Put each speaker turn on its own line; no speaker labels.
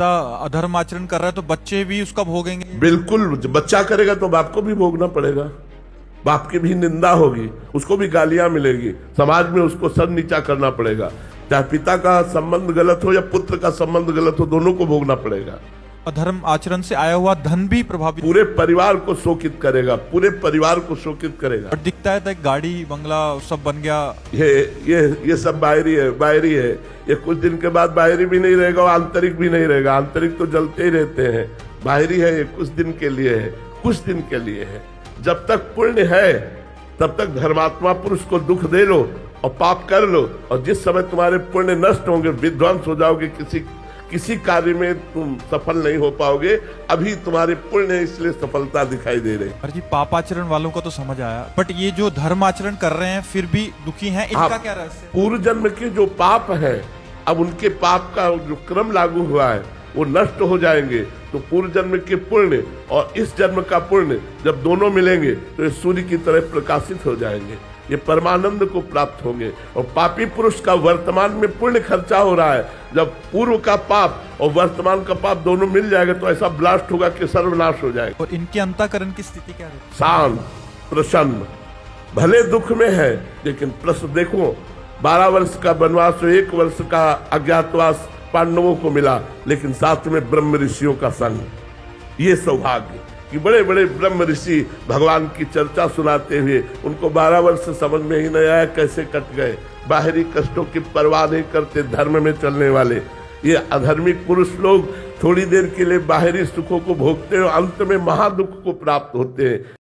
पिता अधर्म आचरण कर रहा है तो बच्चे भी उसका भोगेंगे।
बिल्कुल, बच्चा करेगा तो बाप को भी भोगना पड़ेगा, बाप की भी निंदा होगी, उसको भी गालियां मिलेगी, समाज में उसको सर नीचा करना पड़ेगा। चाहे पिता का संबंध गलत हो या पुत्र का संबंध गलत हो, दोनों को भोगना पड़ेगा।
अधर्म आचरण से आया हुआ धन भी प्रभावित,
पूरे परिवार को शोकित करेगा, पूरे परिवार को शोकित करेगा।
और दिखता है तो गाड़ी बंगला सब बन गया।
ये सब बाहरी है, बाहरी है। ये कुछ दिन के बाद बाहरी भी नहीं रहेगा और आंतरिक भी नहीं रहेगा। आंतरिक तो जलते ही रहते हैं, बाहरी है ये कुछ दिन के लिए है, कुछ दिन के लिए है। जब तक पुण्य है तब तक धर्मात्मा पुरुष को दुख दे लो और पाप कर लो, और जिस समय तुम्हारे पुण्य नष्ट होंगे, विध्वंस हो जाओगे, किसी कार्य में तुम सफल नहीं हो पाओगे। अभी तुम्हारे पुण्य है इसलिए सफलता दिखाई दे रही।
जी पापाचरण वालों को तो समझ आया, बट ये जो धर्म आचरण कर रहे हैं फिर भी दुखी हैं, इनका क्या रहस्य?
पूर्व जन्म के जो पाप है, अब उनके पाप का जो क्रम लागू हुआ है वो नष्ट हो जाएंगे। तो पूर्व जन्म के पुण्य और इस जन्म का पुण्य जब दोनों मिलेंगे तो ये सूर्य की तरह प्रकाशित हो जाएंगे, ये परमानंद को प्राप्त होंगे। और पापी पुरुष का वर्तमान में पुण्य खर्चा हो रहा है, जब पूर्व का पाप और वर्तमान का पाप दोनों मिल जाएगा तो ऐसा ब्लास्ट होगा कि सर्वनाश हो जाएगा।
और इनके अंतःकरण की स्थिति क्या है?
शांत, प्रसन्न, भले दुख में है लेकिन प्रसन्न। देखो 12 वर्ष का वनवास, 1 वर्ष का अज्ञातवास पांडवों को मिला, लेकिन साथ में ब्रह्म ऋषियों का संग। ये सौभाग्य कि बड़े बड़े ब्रह्म ऋषि भगवान की चर्चा सुनाते हुए उनको 12 वर्ष समझ में ही नहीं आया कैसे कट गए। बाहरी कष्टों की परवाह नहीं करते धर्म में चलने वाले ये अधर्मिक पुरुष लोग थोड़ी देर के लिए बाहरी सुखों को भोगते हैं, अंत में महादुख को प्राप्त होते हैं।